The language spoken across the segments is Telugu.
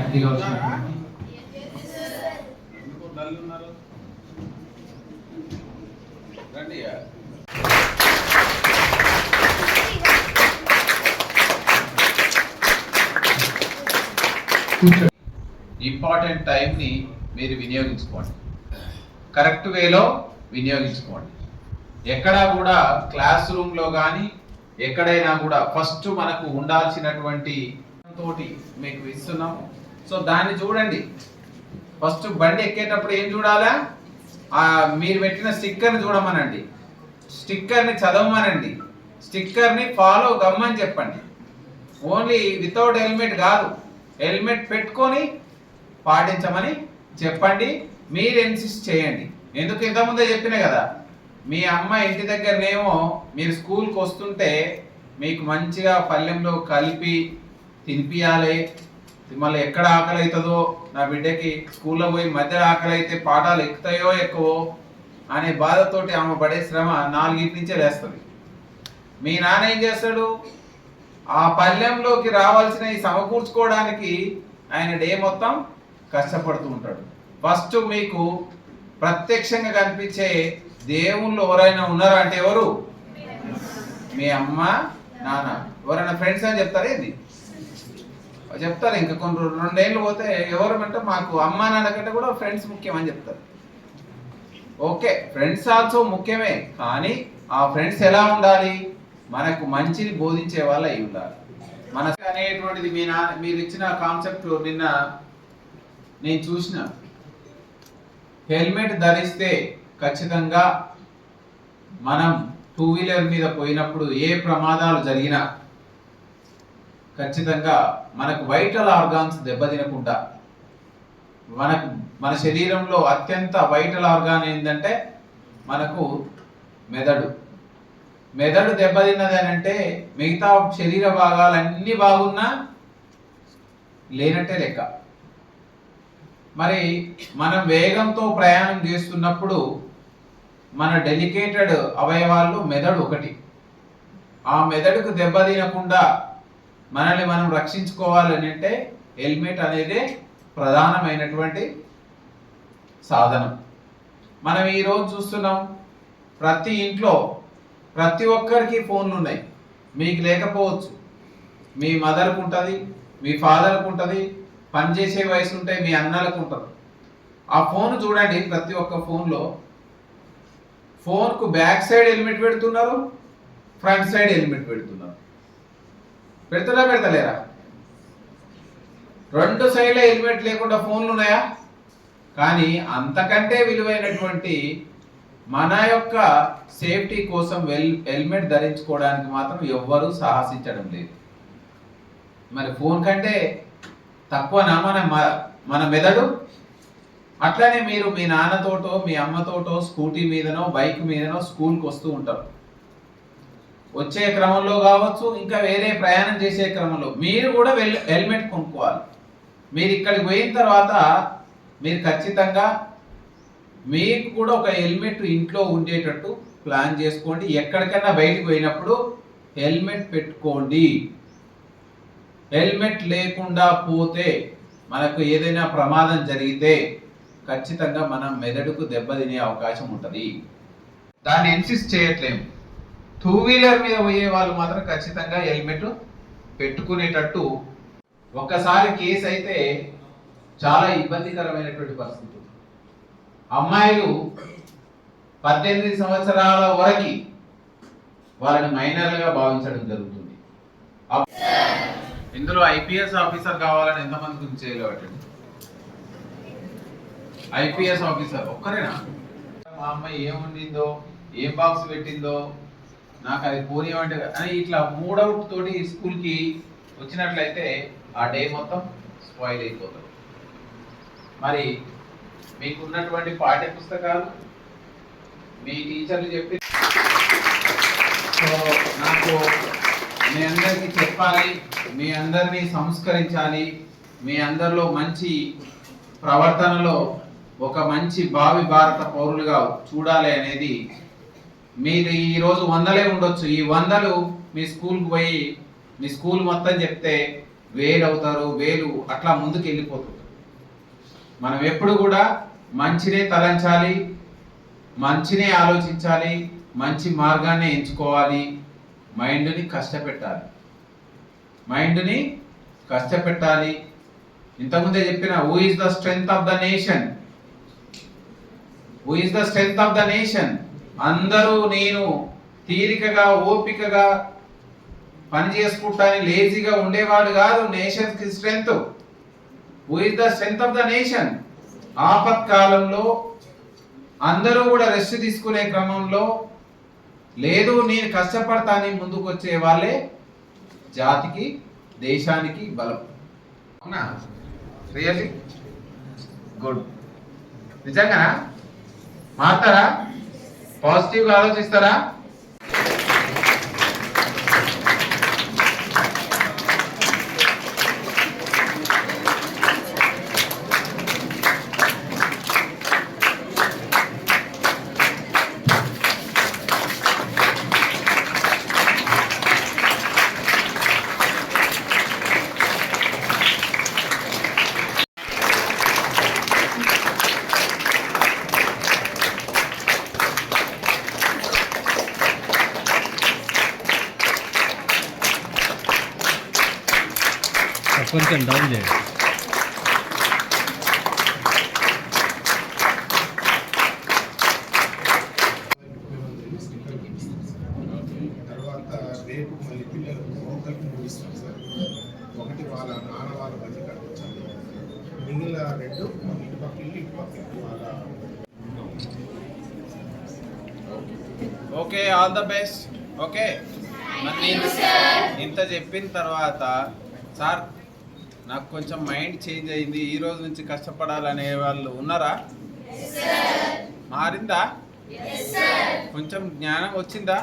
అతిథిగా వచ్చినటువంటి ఇంపార్టెంట్ టైంని మీరు వినియోగించుకోండి, కరెక్ట్ వేలో వినియోగించుకోండి. ఎక్కడా కూడా క్లాస్ రూమ్లో కానీ ఎక్కడైనా కూడా ఫస్ట్ మనకు ఉండాల్సినటువంటి తోటి మీకు ఇస్తున్నాము. సో దాన్ని చూడండి. ఫస్ట్ బండి ఎక్కేటప్పుడు ఏం చూడాలా? మీరు పెట్టిన స్టిక్కర్ని చూడమనండి, స్టిక్కర్ని చదవమనండి, స్టిక్కర్ని ఫాలో గమ్మని చెప్పండి. ఓన్లీ వితౌట్ హెల్మెట్ కాదు, హెల్మెట్ పెట్టుకొని పాటించమని చెప్పండి. మీరు ఇన్సిస్ట్ చేయండి. ఎందుకు ఇంతకుముందే చెప్పిన కదా, మీ అమ్మ ఇంటి దగ్గరనేమో మీరు స్కూల్కి వస్తుంటే మీకు మంచిగా పళ్ళెంలో కలిపి తినిపియాలి. మళ్ళీ ఎక్కడ ఆకలి అవుతుందో, నా బిడ్డకి స్కూల్లో పోయి మధ్యలో ఆకలి అయితే పాఠాలు ఎక్కుతాయో ఎక్కువో అనే బాధతోటి ఆమె పడే శ్రమ 4 నుంచే లేస్తుంది. మీ నాన్న ఏం చేస్తాడు? ఆ పళ్ళెంలోకి రావాల్సినవి సమకూర్చుకోవడానికి ఆయన డే మొత్తం కష్టపడుతూ ఉంటాడు. ఫస్ట్ మీకు ప్రత్యక్షంగా కనిపించే దేవుళ్ళు ఎవరైనా ఉన్నారా అంటే ఎవరు? మీ అమ్మ నాన్న. ఎవరైనా ఫ్రెండ్స్ అని చెప్తారా? ఏంది చెప్తారు. ఇంకా కొన్ని 2 ఏళ్ళు పోతే ఎవరు అంటే మాకు అమ్మ నాన్న కంటే కూడా ఫ్రెండ్స్ ముఖ్యం అని చెప్తారు. ఓకే, ఫ్రెండ్స్ ఆల్సో ముఖ్యమే, కానీ ఆ ఫ్రెండ్స్ ఎలా ఉండాలి? మనకు మంచిని బోధించే వాళ్ళు అయి ఉండాలి. మన అనేటువంటిది మీరు ఇచ్చిన కాన్సెప్ట్ నిన్న నేను చూసిన. హెల్మెట్ ధరిస్తే ఖచ్చితంగా మనం 2 వీలర్ మీద పోయినప్పుడు ఏ ప్రమాదాలు జరిగినా ఖచ్చితంగా మనకు వైటల్ ఆర్గాన్స్ దెబ్బతినకుండా, మన శరీరంలో అత్యంత వైటల్ ఆర్గాన్ ఏంటంటే మనకు మెదడు. మెదడు దెబ్బతిన్నది అని అంటే మిగతా శరీర భాగాలన్నీ బాగున్నా లేనట్టే లెక్క. మరి మనం వేగంతో ప్రయాణం చేస్తున్నప్పుడు మన డెలికేటెడ్ అవయవాల్లో మెదడు ఒకటి. ఆ మెదడుకు దెబ్బతినకుండా మనల్ని మనం రక్షించుకోవాలని అంటే హెల్మెట్ అనేది ప్రధానమైనటువంటి సాధనం. మనం ఈరోజు చూస్తున్నాం, ప్రతి ఇంట్లో ప్రతి ఒక్కరికి ఫోన్లు ఉన్నాయి. మీకు లేకపోవచ్చు, మీ మదర్కు ఉంటుంది, మీ ఫాదర్కు ఉంటుంది, పనిచేసే వయసు ఉంటే మీ అన్నలకు ఉంటుంది. ఆ ఫోన్ చూడండి, ప్రతి ఒక్క ఫోన్లో ఫోన్కు బ్యాక్ సైడ్ హెల్మెట్ పెడుతున్నారు, ఫ్రంట్ సైడ్ హెల్మెట్ పెడుతున్నారు. పెడతలేరా? 2 సైడ్ల హెల్మెట్ లేకుండా ఫోన్లు ఉన్నాయా? కానీ అంతకంటే విలువైనటువంటి మన యొక్క సేఫ్టీ కోసం హెల్మెట్ ధరించుకోవడానికి మాత్రం ఎవ్వరూ సాహసించడం లేదు. మరి ఫోన్ కంటే తక్కువనా మన మెదడు? అట్లనే మీరు మీ నాన్నతోటో మీ అమ్మతోటో స్కూటీ మీదనో బైక్ మీదనో స్కూల్కి వస్తూ ఉంటారు. వచ్చే క్రమంలో కావచ్చు, ఇంకా వేరే ప్రయాణం చేసే క్రమంలో మీరు కూడా హెల్మెట్ కొనుక్కోవాలి. మీరు ఇక్కడికి పోయిన తర్వాత మీరు ఖచ్చితంగా మీకు కూడా ఒక హెల్మెట్ ఇంట్లో ఉండేటట్టు ప్లాన్ చేసుకోండి. ఎక్కడికైనా బయటికి పోయినప్పుడు హెల్మెట్ పెట్టుకోండి. హెల్మెట్ లేకుండా పోతే మనకు ఏదైనా ప్రమాదం జరిగితే ఖచ్చితంగా మనం మెదడుకు దెబ్బతినే అవకాశం ఉంటుంది. దాన్ని ఇన్సిస్ట్ చేయట్లేము. 2 వీలర్ మీద పోయే వాళ్ళు మాత్రం ఖచ్చితంగా హెల్మెట్ పెట్టుకునేటట్టు. ఒక్కసారి కేసు అయితే చాలా ఇబ్బందికరమైనటువంటి పరిస్థితి. అమ్మాయిలు 18 సంవత్సరాల వరకు వాళ్ళని మైనర్లుగా భావించడం జరుగుతుంది. ఇందులో ఐపీఎస్ ఆఫీసర్ కావాలని ఎంతమంది గురించి చేయలేవటండి? IPS officer ఒక్కరేనా? మా అమ్మాయి ఏం వండిందో, ఏం బాక్స్ పెట్టిందో, నాకు అది పోనీయమంటే అని ఇట్లా మూడౌట్ తోటి స్కూల్కి వచ్చినట్లయితే ఆ డే మొత్తం స్పాయిల్ అయిపోతారు. మరి మీకున్నటువంటి పాఠ్య పుస్తకాలు మీ టీచర్లు చెప్పి నాకు మీ అందరికీ చెప్పాలి, మీ అందరినీ సంస్కరించాలి, మీ అందరిలో మంచి ప్రవర్తనలో ఒక మంచి భావి భారత పౌరులుగా చూడాలి అనేది. మీరు ఈరోజు 100లే ఉండొచ్చు, ఈ 100లు మీ స్కూల్కి పోయి మీ స్కూల్ మొత్తం చెప్తే వేలు అవుతారు, వేలు అట్లా ముందుకు వెళ్ళిపోతుంది. మనం ఎప్పుడు కూడా మంచినే తలంచాలి, మంచినే ఆలోచించాలి, మంచి మార్గాన్ని ఎంచుకోవాలి. మైండ్ని కష్టపెట్టాలి. ఇంతకుముందే చెప్పిన who is the strength of the nation. అందరూ నేను తీరికగా ఓపికగా పని చేసుకుంటాని లేజీగా ఉండేవాడు కాదు నేషన్ కి strength. Who is the strength of the nation? ఆపత్కాలంలో అందరూ కూడా రెస్ట్ తీసుకునే క్రమంలో లేదు నేను కష్టపడతాని ముందుకు వచ్చే వాళ్ళే జాతికి దేశానికి బలం. అవునా? Really good. నిజంగా మారుతారా? పాజిటివ్గా ఆలోచిస్తారా? కొంచెం డౌన్ చేయండి. తర్వాత రేపు మళ్ళీ పిల్లలకు ఒకరికి ముగిస్తాం సార్. ఒకటి వాళ్ళ నాన్న వాళ్ళ మధ్య కట్టించాలి, మిగిలిన రెండు ఇటు పక్క వాళ్ళ. Okay, all the best. Okay, ఇంత చెప్పిన తర్వాత సార్ నాకు కొంచెం మైండ్ చేంజ్ అయింది, ఈ రోజు నుంచి కష్టపడాలనే వాళ్ళు ఉన్నారా? మారిందా? కొంచెం జ్ఞానం వచ్చిందా?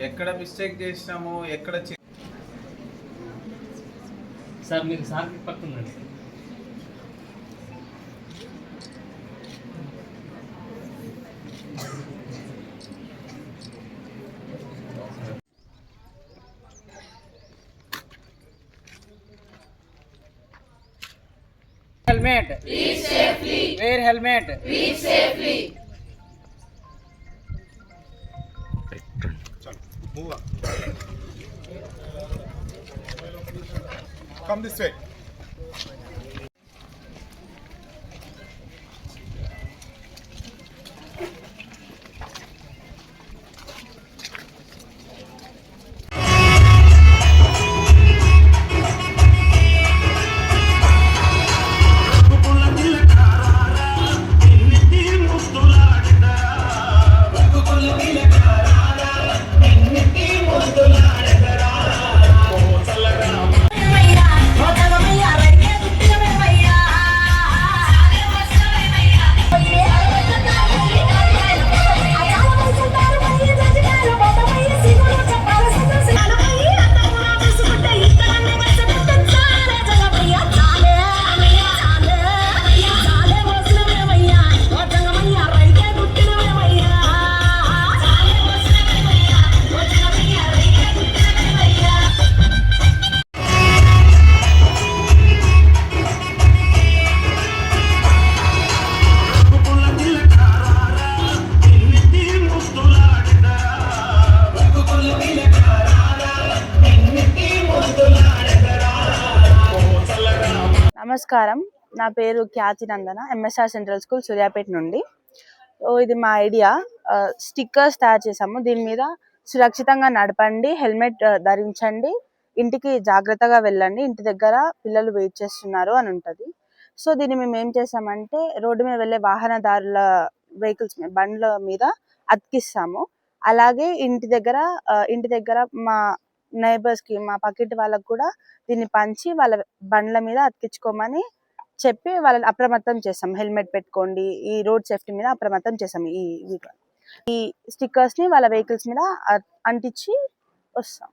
ఎక్కడ మిస్టేక్ చేసినాము, ఎక్కడ సార్ మీరు సార్ పడుతుందండి. Helmet. Reach safely. Wear helmet. Reach safely. Move on. Come this way. నమస్కారం, నా పేరు ఖ్యాతి నందన, ఎంఎస్ఆర్ సెంట్రల్ స్కూల్ సూర్యాపేట నుండి. ఇది మా ఐడియా. స్టిక్కర్స్ తయారు చేసాము. దీని మీద సురక్షితంగా నడపండి, హెల్మెట్ ధరించండి, ఇంటికి జాగ్రత్తగా వెళ్ళండి, ఇంటి దగ్గర పిల్లలు వెయిట్ చేస్తున్నారు అని ఉంటుంది. సో దీన్ని మేము ఏం చేసామంటే రోడ్డు మీద వెళ్ళే వాహనదారుల వెహికల్స్ బండ్ల మీద అతికిస్తాము. అలాగే ఇంటి దగ్గర మా నైబర్స్ కి, మా పక్కింటి వాళ్ళకి కూడా దీన్ని పంచి వాళ్ళ బండ్ల మీద అతికించుకోమని చెప్పి వాళ్ళని అప్రమత్తం చేస్తాం. హెల్మెట్ పెట్టుకోండి, ఈ రోడ్ సేఫ్టీ మీద అప్రమత్తం చేస్తాం. ఈ స్టిక్కర్స్ ని వాళ్ళ వెహికల్స్ మీద అంటించి వస్తాం.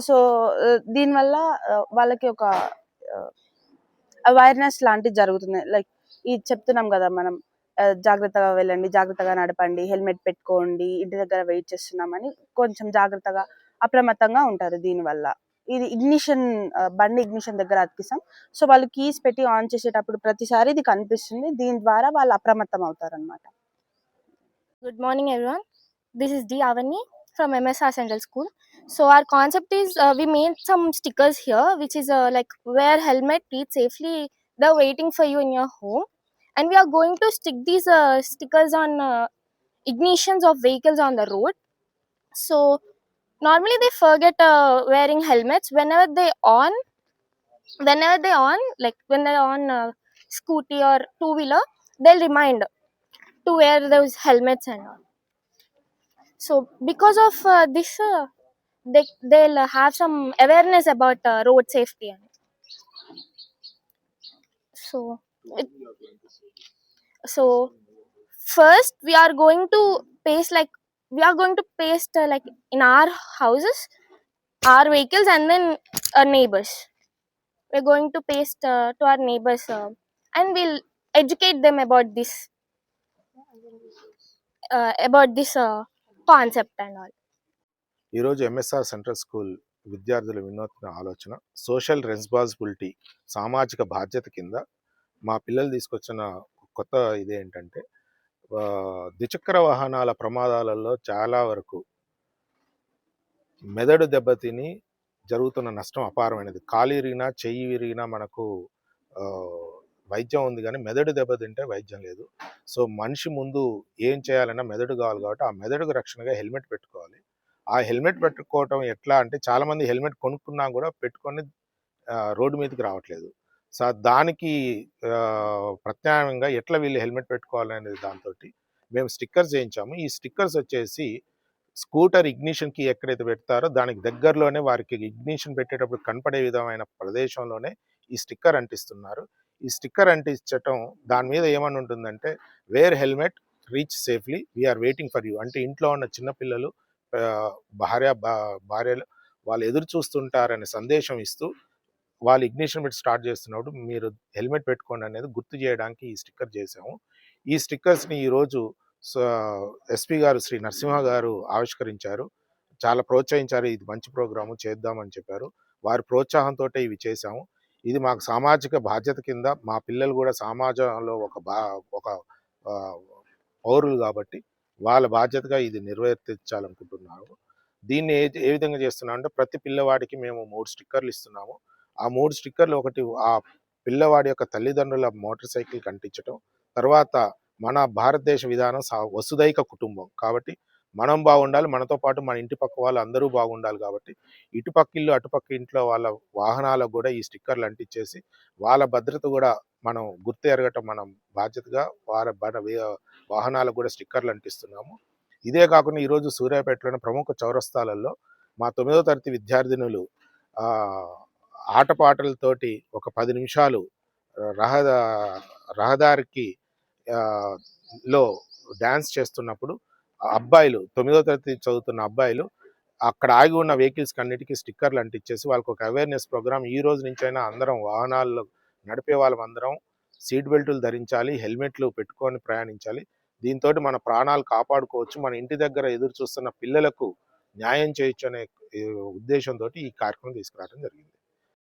సో దీనివల్ల వాళ్ళకి ఒక అవేర్నెస్ లాంటిది జరుగుతుంది. లైక్ ఇది చెప్తున్నాం కదా మనం, జాగ్రత్తగా వెళ్ళండి, జాగ్రత్తగా నడపండి, హెల్మెట్ పెట్టుకోండి, ఇంటి దగ్గర వెయిట్ చేస్తున్నామని కొంచెం జాగ్రత్తగా అప్రమత్తంగా ఉంటారు దీనివల్ల. ఇది ఇగ్నిషన్ బండి ఇగ్నిషన్ దగ్గర అతికిస్తాం. సో వాళ్ళు కీస్ పెట్టి ఆన్ చేసేటప్పుడు ప్రతిసారి ఇది కనిపిస్తుంది. దీని ద్వారా వాళ్ళు అప్రమత్తం అవుతారనమాట. Good morning, everyone. This is D. Avani from MSR Central School. So our concept is we made some stickers here, which is like wear helmet, breathe safely. They're waiting for you in your home, and we are going to stick these stickers on ignitions of vehicles on the road. So normally they forget wearing helmets whenever they on, like when they're on scooty or two wheeler, they'll remind to wear those helmets and all. So because of this they'll have some awareness about road safety. So it, so first we are going to paste like in our houses, our vehicles, and then our neighbors. We're going to paste to our neighbors and we'll educate them about this concept and all. ఈరోజు ఎంఎస్ఆర్ సెంట్రల్ స్కూల్ విద్యార్థుల వినూత్న ఆలోచన సోషల్ రెస్పాన్సిబిలిటీ, సామాజిక బాధ్యత కింద మా పిల్లలు తీసుకొచ్చిన కొత్త ఇదేంటంటే ద్విచక్ర వాహనాల ప్రమాదాలలో చాలా వరకు మెదడు దెబ్బతిని జరుగుతున్న నష్టం అపారమైనది. కాలు ఇరిగినా చెయ్యి విరిగినా మనకు వైద్యం ఉంది, కానీ మెదడు దెబ్బతింటే వైద్యం లేదు. సో మనిషి ముందు ఏం చేయాలన్నా మెదడు కావాలి, కాబట్టి ఆ మెదడుకు రక్షణగా హెల్మెట్ పెట్టుకోవాలి. ఆ హెల్మెట్ పెట్టుకోవటం ఎట్లా అంటే, చాలామంది హెల్మెట్ కొనుక్కున్నా కూడా పెట్టుకొని రోడ్డు మీదకి రావట్లేదు. సో దానికి ప్రత్యామ్నాయంగా ఎట్లా వీళ్ళు హెల్మెట్ పెట్టుకోవాలనేది దాంతో మేము స్టిక్కర్స్ చేయించాము. ఈ స్టిక్కర్స్ వచ్చేసి స్కూటర్ ఇగ్నిషన్కి ఎక్కడైతే పెడతారో దానికి దగ్గరలోనే వారికి ఇగ్నిషన్ పెట్టేటప్పుడు కనపడే విధమైన ప్రదేశంలోనే ఈ స్టిక్కర్ అంటిస్తున్నారు. ఈ స్టిక్కర్ అంటించటం దాని మీద ఏమని ఉంటుందంటే, wear helmet, reach safely, we are waiting for you. అంటే ఇంట్లో ఉన్న చిన్నపిల్లలు, భార్యలు వాళ్ళు ఎదురు చూస్తుంటారనే సందేశం ఇస్తూ వాళ్ళు ఇగ్నిషన్ పెట్టి స్టార్ట్ చేస్తున్నప్పుడు మీరు హెల్మెట్ పెట్టుకోండి అనేది గుర్తు చేయడానికి ఈ స్టిక్కర్ చేసాము. ఈ స్టిక్కర్స్ని ఈరోజు ఎస్పీ గారు శ్రీ నరసింహ గారు ఆవిష్కరించారు, చాలా ప్రోత్సహించారు. ఇది మంచి ప్రోగ్రాము, చేద్దామని చెప్పారు. వారి ప్రోత్సాహంతో ఇవి చేశాము. ఇది మాకు సామాజిక బాధ్యత కింద, మా పిల్లలు కూడా సమాజంలో ఒక పౌరులు కాబట్టి వాళ్ళ బాధ్యతగా ఇది నిర్వర్తించాలనుకుంటున్నాము. దీన్ని ఏ విధంగా చేస్తున్నాం అంటే, ప్రతి పిల్లవాడికి మేము 3 స్టిక్కర్లు ఇస్తున్నాము. ఆ 3 స్టిక్కర్లు ఒకటి ఆ పిల్లవాడి యొక్క తల్లిదండ్రుల మోటార్ సైకిల్ అంటించడం, తర్వాత మన భారతదేశ విధానం వసుదైక కుటుంబం కాబట్టి మనం బాగుండాలి, మనతో పాటు మన ఇంటి పక్క వాళ్ళు అందరూ బాగుండాలి. కాబట్టి ఇటుపక్క ఇల్లు అటుపక్క ఇంట్లో వాళ్ళ వాహనాలకు కూడా ఈ స్టిక్కర్లు అంటించేసి వాళ్ళ భద్రత కూడా మనం గుర్తు ఎరగటం మనం బాధ్యతగా వాహనాలకు కూడా స్టిక్కర్లు అంటిస్తున్నాము. ఇదే కాకుండా ఈరోజు సూర్యాపేటలోని ప్రముఖ చౌరస్తాలలో మా 9వ తరగతి విద్యార్థినులు ఆటపాటలతోటి ఒక 10 నిమిషాలు రహదారికి లో డ్యాన్స్ చేస్తున్నప్పుడు అబ్బాయిలు, 9వ తరగతి చదువుతున్న అబ్బాయిలు అక్కడ ఆగి ఉన్న వెహికల్స్కి అన్నిటికీ స్టిక్కర్లు అంటించేసి వాళ్ళకు ఒక అవేర్నెస్ ప్రోగ్రామ్, ఈ రోజు నుంచైనా అందరం వాహనాల్లో నడిపే వాళ్ళమందరం సీట్ బెల్టులు ధరించాలి, హెల్మెట్లు పెట్టుకొని ప్రయాణించాలి. దీంతో మన ప్రాణాలు కాపాడుకోవచ్చు, మన ఇంటి దగ్గర ఎదురు చూస్తున్న పిల్లలకు న్యాయం చేయొచ్చు అనే ఉద్దేశంతో ఈ కార్యక్రమం తీసుకురావడం జరిగింది.